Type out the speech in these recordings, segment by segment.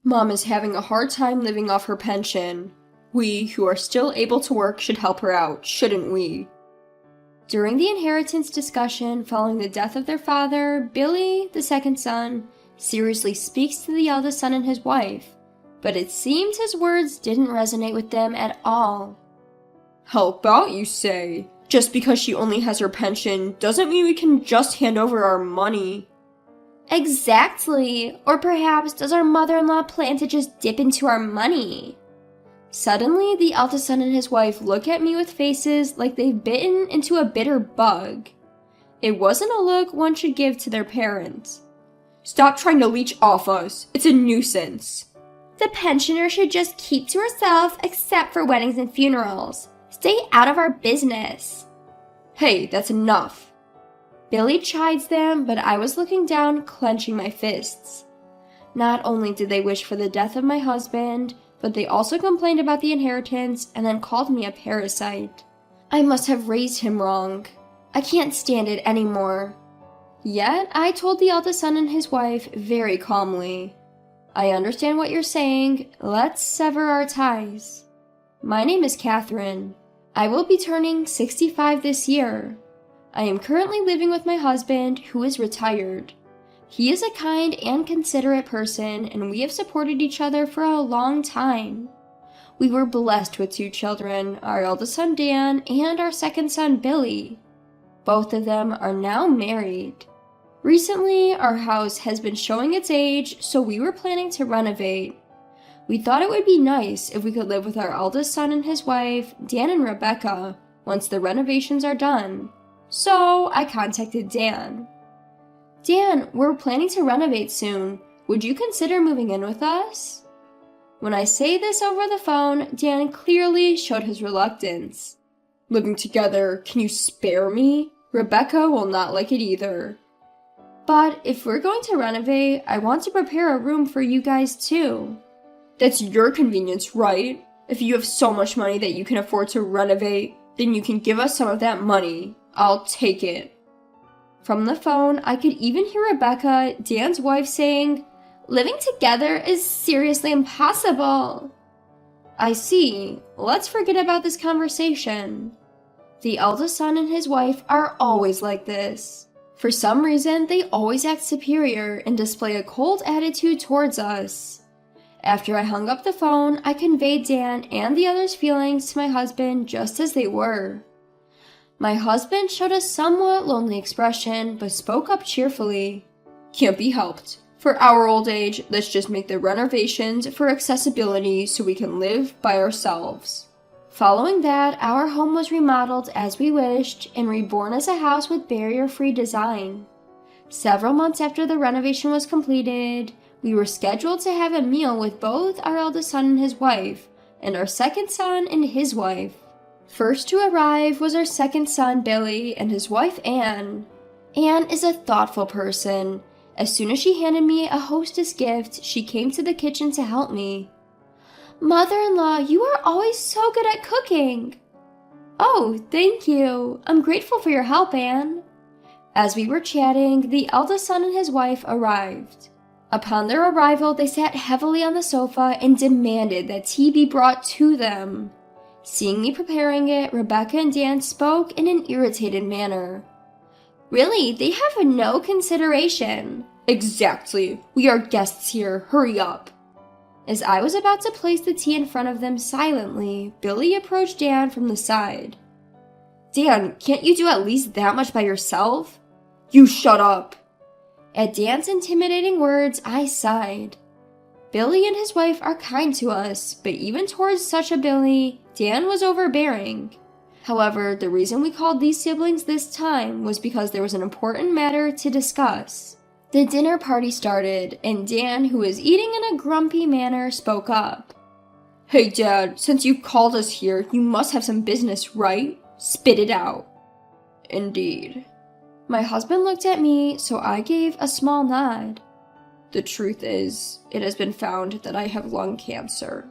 Mom is having a hard time living off her pension. We, who are still able to work, should help her out, shouldn't we? During the inheritance discussion following the death of their father, Billy, the second son, seriously speaks to the eldest son and his wife, but it seems his words didn't resonate with them at all. Help out, you say? Just because she only has her pension doesn't mean we can just hand over our money. Exactly. Or perhaps does our mother-in-law plan to just dip into our money? Suddenly, the eldest son and his wife look at me with faces like they've bitten into a bitter bug. It wasn't a look one should give to their parents. Stop trying to leech off us. It's a nuisance. The pensioner should just keep to herself except for weddings and funerals. Stay out of our business. Hey, that's enough. Billy chides them, but I was looking down, clenching my fists. Not only did they wish for the death of my husband, but they also complained about the inheritance and then called me a parasite. I must have raised him wrong. I can't stand it anymore. Yet, I told the eldest son and his wife very calmly, I understand what you're saying. Let's sever our ties. My name is Catherine. I will be turning 65 this year. I am currently living with my husband, who is retired. He is a kind and considerate person, and we have supported each other for a long time. We were blessed with 2 children, our eldest son Dan and our second son Billy. Both of them are now married. Recently, our house has been showing its age, so we were planning to renovate. We thought it would be nice if we could live with our eldest son and his wife, Dan and Rebecca, once the renovations are done. So I contacted Dan. Dan, we're planning to renovate soon. Would you consider moving in with us? When I say this over the phone, Dan clearly showed his reluctance. Living together, can you spare me? Rebecca will not like it either. But if we're going to renovate, I want to prepare a room for you guys too. That's your convenience, right? If you have so much money that you can afford to renovate, then you can give us some of that money. I'll take it. From the phone, I could even hear Rebecca, Dan's wife, saying, Living together is seriously impossible. I see. Let's forget about this conversation. The eldest son and his wife are always like this. For some reason, they always act superior and display a cold attitude towards us. After I hung up the phone, I conveyed Dan and the others' feelings to my husband just as they were. My husband showed a somewhat lonely expression, but spoke up cheerfully. Can't be helped. For our old age, let's just make the renovations for accessibility so we can live by ourselves. Following that, our home was remodeled as we wished and reborn as a house with barrier-free design. Several months after the renovation was completed, we were scheduled to have a meal with both our eldest son and his wife, and our second son and his wife. First to arrive was our second son, Billy, and his wife, Anne. Anne is a thoughtful person. As soon as she handed me a hostess gift, she came to the kitchen to help me. Mother-in-law, you are always so good at cooking. Oh, thank you. I'm grateful for your help, Anne. As we were chatting, the eldest son and his wife arrived. Upon their arrival, they sat heavily on the sofa and demanded that tea be brought to them. Seeing me preparing it, Rebecca and Dan spoke in an irritated manner. Really, they have no consideration. Exactly. We are guests here. Hurry up. As I was about to place the tea in front of them silently, Billy approached Dan from the side. Dan, can't you do at least that much by yourself? You shut up. At Dan's intimidating words, I sighed. Billy and his wife are kind to us, but even towards such a Billy, Dan was overbearing. However, the reason we called these siblings this time was because there was an important matter to discuss. The dinner party started, and Dan, who was eating in a grumpy manner, spoke up. Hey Dad, since you called us here, you must have some business, right? Spit it out. Indeed. My husband looked at me, so I gave a small nod. The truth is, it has been found that I have lung cancer.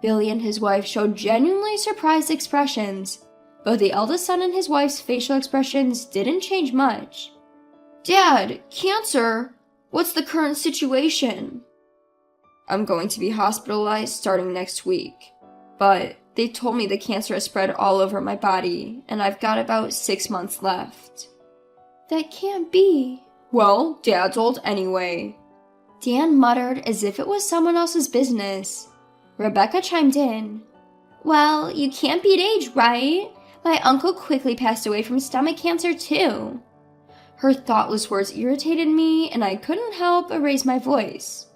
Billy and his wife showed genuinely surprised expressions, but the eldest son and his wife's facial expressions didn't change much. Dad, cancer? What's the current situation? I'm going to be hospitalized starting next week. But they told me the cancer has spread all over my body, and I've got about 6 months left. That can't be. Well, Dad's old anyway. Dan muttered as if it was someone else's business. Rebecca chimed in. Well, you can't beat age, right? My uncle quickly passed away from stomach cancer, too. Her thoughtless words irritated me, and I couldn't help but raise my voice.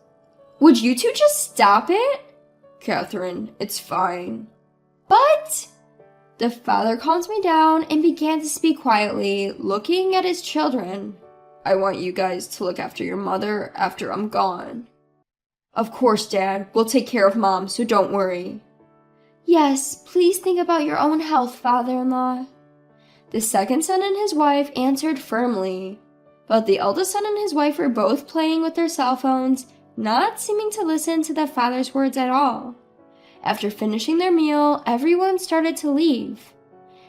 Would you two just stop it? Catherine, it's fine. But the father calmed me down and began to speak quietly, looking at his children. I want you guys to look after your mother after I'm gone. Of course, Dad. We'll take care of Mom, so don't worry. Yes, please think about your own health, father-in-law. The second son and his wife answered firmly, but the eldest son and his wife were both playing with their cell phones, not seeming to listen to the father's words at all. After finishing their meal, everyone started to leave.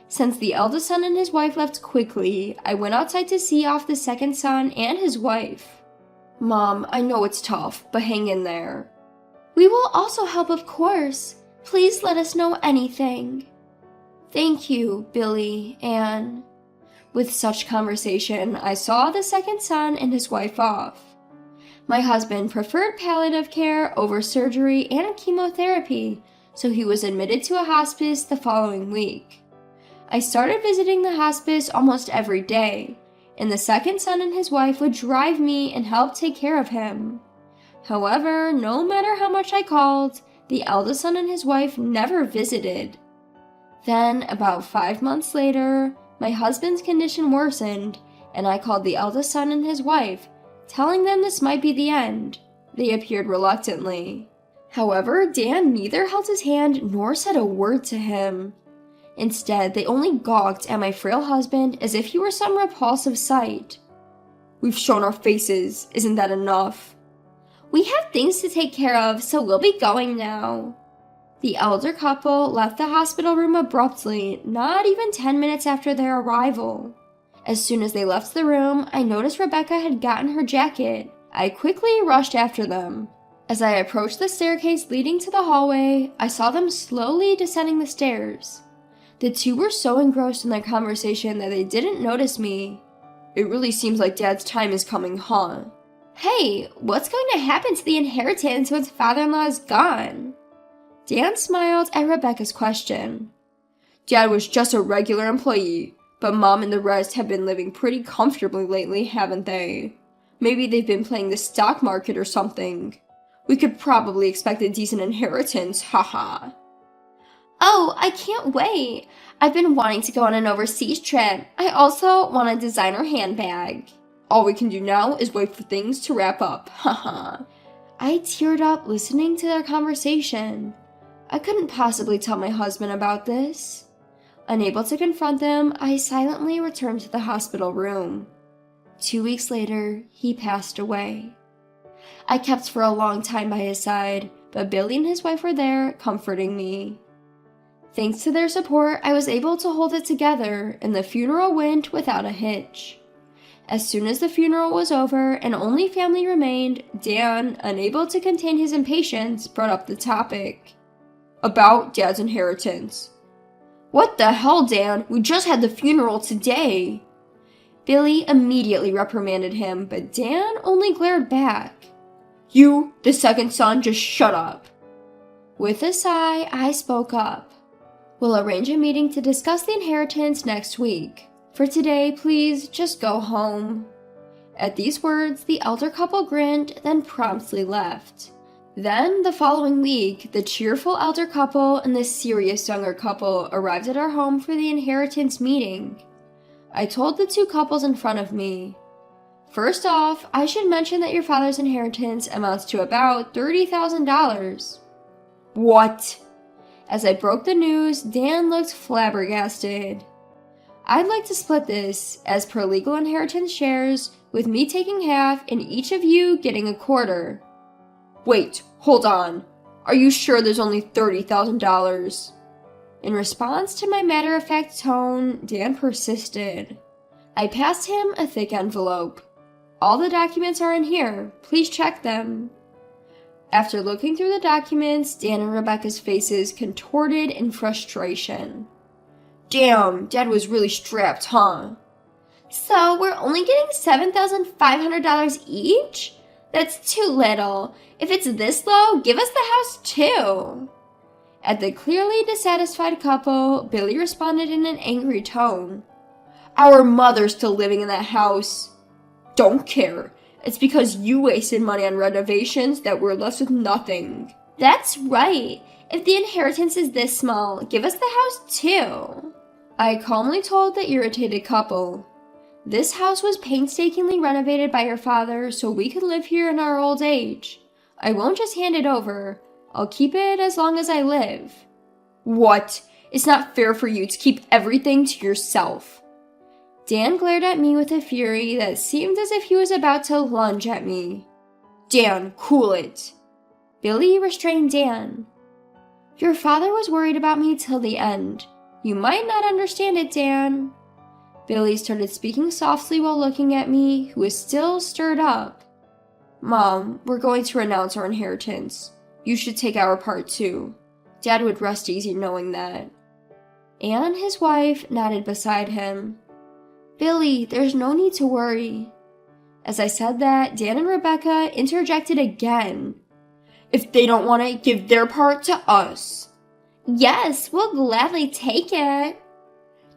Since the eldest son and his wife left quickly, I went outside to see off the second son and his wife. Mom, I know it's tough, but hang in there. We will also help, of course. Please let us know anything. Thank you, Billy, Anne. With such conversation, I saw the second son and his wife off. My husband preferred palliative care over surgery and chemotherapy, so he was admitted to a hospice the following week. I started visiting the hospice almost every day, and the second son and his wife would drive me and help take care of him. However, no matter how much I called, the eldest son and his wife never visited. Then, about 5 months later, my husband's condition worsened, and I called the eldest son and his wife, telling them this might be the end. They appeared reluctantly. However, Dan neither held his hand nor said a word to him. Instead, they only gawked at my frail husband as if he were some repulsive sight. We've shown our faces, isn't that enough? We have things to take care of, so we'll be going now. The elder couple left the hospital room abruptly, not even 10 minutes after their arrival. As soon as they left the room, I noticed Rebecca had gotten her jacket. I quickly rushed after them. As I approached the staircase leading to the hallway, I saw them slowly descending the stairs. The two were so engrossed in their conversation that they didn't notice me. It really seems like Dad's time is coming, huh? Hey, what's going to happen to the inheritance once father-in-law is gone? Dan smiled at Rebecca's question. Dad was just a regular employee, but Mom and the rest have been living pretty comfortably lately, haven't they? Maybe they've been playing the stock market or something. We could probably expect a decent inheritance, haha. Oh, I can't wait. I've been wanting to go on an overseas trip. I also want a designer handbag. All we can do now is wait for things to wrap up, haha. I teared up listening to their conversation. I couldn't possibly tell my husband about this. Unable to confront them, I silently returned to the hospital room. 2 weeks later, he passed away. I kept for a long time by his side, but Billy and his wife were there, comforting me. Thanks to their support, I was able to hold it together, and the funeral went without a hitch. As soon as the funeral was over and only family remained, Dan, unable to contain his impatience, brought up the topic. About Dad's inheritance. What the hell, Dan? We just had the funeral today. Billy immediately reprimanded him, but Dan only glared back. You, the second son, just shut up. With a sigh, I spoke up. We'll arrange a meeting to discuss the inheritance next week. For today, please just go home. At these words, the elder couple grinned, then promptly left. Then, the following week, the cheerful elder couple and the serious younger couple arrived at our home for the inheritance meeting. I told the two couples in front of me. First off, I should mention that your father's inheritance amounts to about $30,000. What? As I broke the news, Dan looked flabbergasted. I'd like to split this, as per legal inheritance shares, with me taking half and each of you getting a quarter. Wait, hold on. Are you sure there's only $30,000? In response to my matter-of-fact tone, Dan persisted. I passed him a thick envelope. All the documents are in here. Please check them. After looking through the documents, Dan and Rebecca's faces contorted in frustration. Damn, Dad was really strapped, huh? So we're only getting $7,500 each? That's too little. If it's this low, give us the house too. At the clearly dissatisfied couple, Billy responded in an angry tone. Our mother's still living in that house. Don't care. It's because you wasted money on renovations that we're left with nothing. That's right. If the inheritance is this small, give us the house too. I calmly told the irritated couple. This house was painstakingly renovated by your father so we could live here in our old age. I won't just hand it over. I'll keep it as long as I live. What? It's not fair for you to keep everything to yourself. Dan glared at me with a fury that seemed as if he was about to lunge at me. Dan, cool it. Billy restrained Dan. Your father was worried about me till the end. You might not understand it, Dan. Billy started speaking softly while looking at me, who was still stirred up. Mom, we're going to renounce our inheritance. You should take our part too. Dad would rest easy knowing that. Anne, his wife, nodded beside him. Billy, there's no need to worry. As I said that, Dan and Rebecca interjected again. If they don't want it, give their part to us. Yes, we'll gladly take it.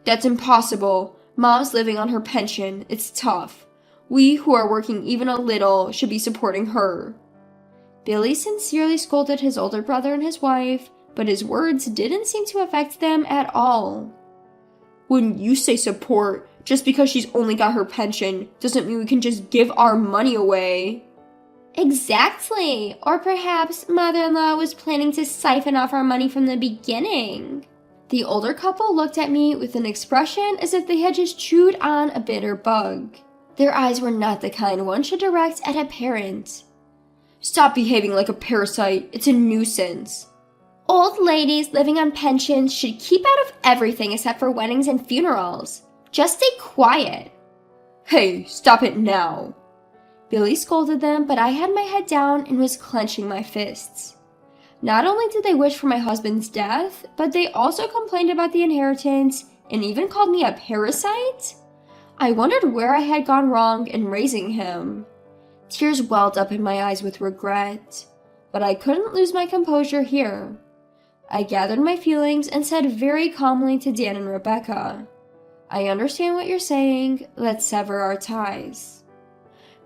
That's impossible. Mom's living on her pension. It's tough. We who are working even a little should be supporting her. Billy sincerely scolded his older brother and his wife, but his words didn't seem to affect them at all. When you say support, just because she's only got her pension doesn't mean we can just give our money away. Exactly. Or perhaps mother-in-law was planning to siphon off our money from the beginning. The older couple looked at me with an expression as if they had just chewed on a bitter bug. Their eyes were not the kind one should direct at a parent. Stop behaving like a parasite. It's a nuisance. Old ladies living on pensions should keep out of everything except for weddings and funerals. Just stay quiet. Hey, stop it now. Billy scolded them, but I had my head down and was clenching my fists. Not only did they wish for my husband's death, but they also complained about the inheritance and even called me a parasite? I wondered where I had gone wrong in raising him. Tears welled up in my eyes with regret, but I couldn't lose my composure here. I gathered my feelings and said very calmly to Dan and Rebecca, I understand what you're saying, let's sever our ties.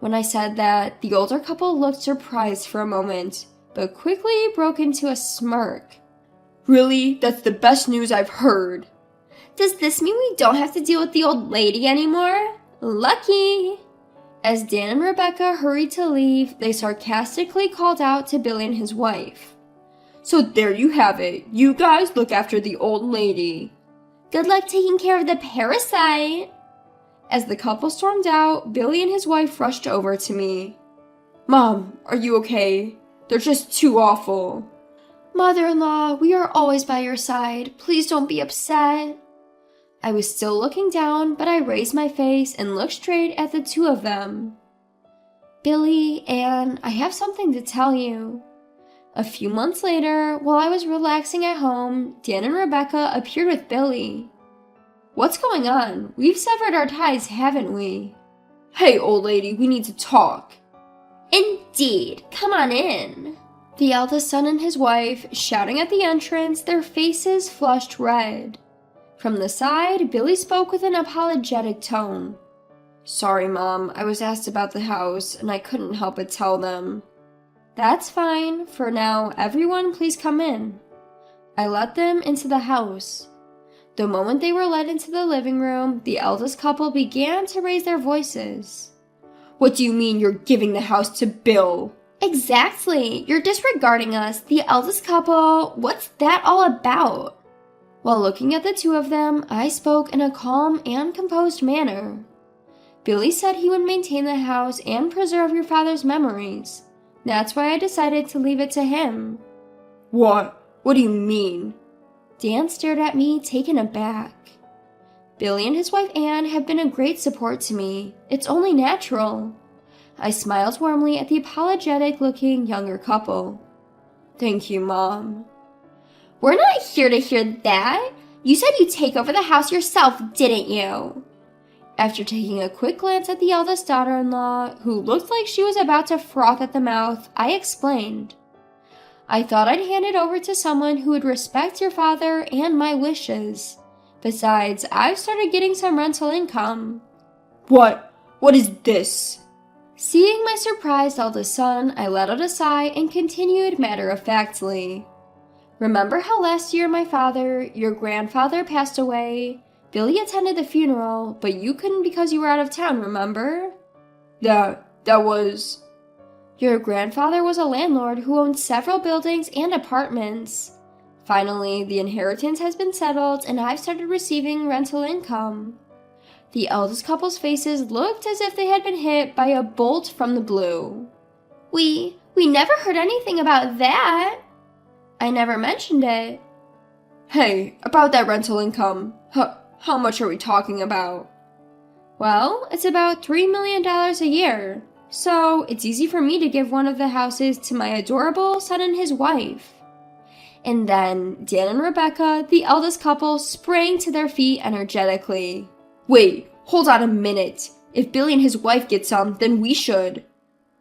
When I said that, the older couple looked surprised for a moment, but quickly broke into a smirk. Really? That's the best news I've heard. Does this mean we don't have to deal with the old lady anymore? Lucky! As Dan and Rebecca hurried to leave, they sarcastically called out to Billy and his wife. So there you have it. You guys look after the old lady. Good luck taking care of the parasite. As the couple stormed out, Billy and his wife rushed over to me. Mom, are you okay? They're just too awful. Mother-in-law, we are always by your side. Please don't be upset. I was still looking down, but I raised my face and looked straight at the two of them. Billy, Anne, I have something to tell you. A few months later, while I was relaxing at home, Dan and Rebecca appeared with Billy. What's going on? We've severed our ties, haven't we? Hey, old lady, we need to talk. Indeed. Come on in. The eldest son and his wife, shouting at the entrance, their faces flushed red. From the side, Billy spoke with an apologetic tone. Sorry, Mom. I was asked about the house, and I couldn't help but tell them. That's fine. For now, everyone please come in. I let them into the house. The moment they were led into the living room, the eldest couple began to raise their voices. What do you mean you're giving the house to Bill? Exactly. You're disregarding us, the eldest couple. What's that all about? While looking at the two of them, I spoke in a calm and composed manner. Billy said he would maintain the house and preserve your father's memories. That's why I decided to leave it to him. What? What do you mean? Dan stared at me, taken aback. Billy and his wife Anne have been a great support to me. It's only natural. I smiled warmly at the apologetic-looking younger couple. Thank you, Mom. We're not here to hear that. You said you'd take over the house yourself, didn't you? After taking a quick glance at the eldest daughter-in-law, who looked like she was about to froth at the mouth, I explained. I thought I'd hand it over to someone who would respect your father and my wishes. Besides, I've started getting some rental income. What? What is this? Seeing my surprised eldest son, I let out a sigh and continued matter-of-factly. Remember how last year my father, your grandfather, passed away? Billy attended the funeral, but you couldn't because you were out of town, remember? That was... Your grandfather was a landlord who owned several buildings and apartments. Finally, the inheritance has been settled and I've started receiving rental income. The eldest couple's faces looked as if they had been hit by a bolt from the blue. We never heard anything about that. I never mentioned it. Hey, about that rental income. How much are we talking about? Well, it's about $3 million a year. So, it's easy for me to give one of the houses to my adorable son and his wife. And then, Dan and Rebecca, the eldest couple, sprang to their feet energetically. Wait, hold on a minute. If Billy and his wife get some, then we should.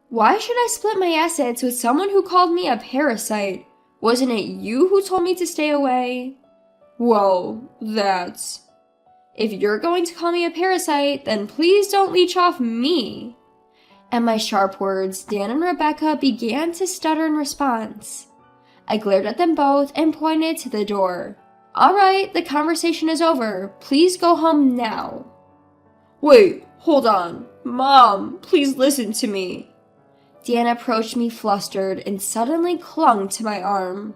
Why should I split my assets with someone who called me a parasite? Wasn't it you who told me to stay away? Well, that's... If you're going to call me a parasite, then please don't leech off me. At my sharp words, Dan and Rebecca began to stutter in response. I glared at them both and pointed to the door. All right, the conversation is over. Please go home now. Wait, hold on. Mom, please listen to me. Dan approached me flustered and suddenly clung to my arm.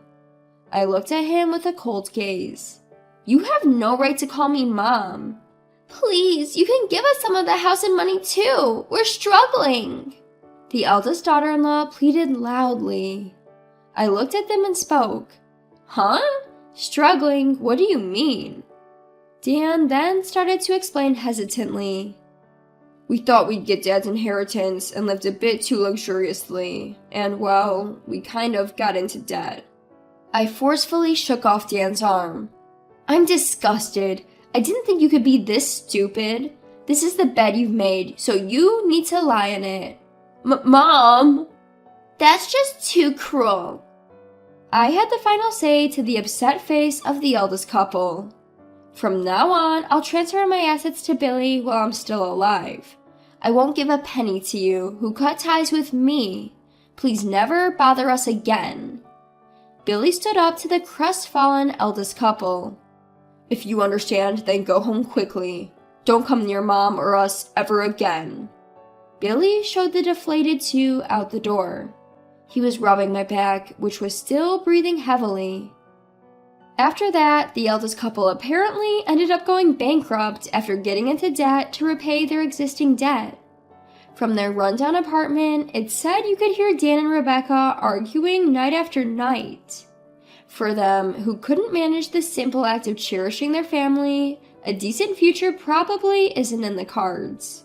I looked at him with a cold gaze. You have no right to call me Mom. Please, you can give us some of the house and money too. We're struggling. The eldest daughter-in-law pleaded loudly. I looked at them and spoke. Huh? Struggling? What do you mean? Dan then started to explain hesitantly. We thought we'd get Dad's inheritance and lived a bit too luxuriously, and well, we kind of got into debt. I forcefully shook off Dan's arm. I'm disgusted. I didn't think you could be this stupid. This is the bed you've made, so you need to lie in it. Mom! That's just too cruel. I had the final say to the upset face of the eldest couple. From now on, I'll transfer my assets to Billy while I'm still alive. I won't give a penny to you who cut ties with me. Please never bother us again. Billy stood up to the crestfallen eldest couple. If you understand, then go home quickly. Don't come near Mom or us ever again. Billy showed the deflated two out the door. He was rubbing my back, which was still breathing heavily. After that, the eldest couple apparently ended up going bankrupt after getting into debt to repay their existing debt. From their rundown apartment, it said you could hear Dan and Rebecca arguing night after night. For them, who couldn't manage the simple act of cherishing their family, a decent future probably isn't in the cards.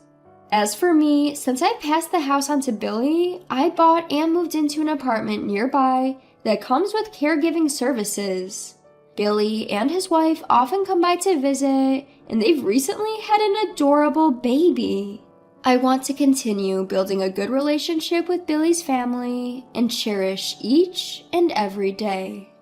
As for me, since I passed the house on to Billy, I bought and moved into an apartment nearby that comes with caregiving services. Billy and his wife often come by to visit, and they've recently had an adorable baby. I want to continue building a good relationship with Billy's family and cherish each and every day.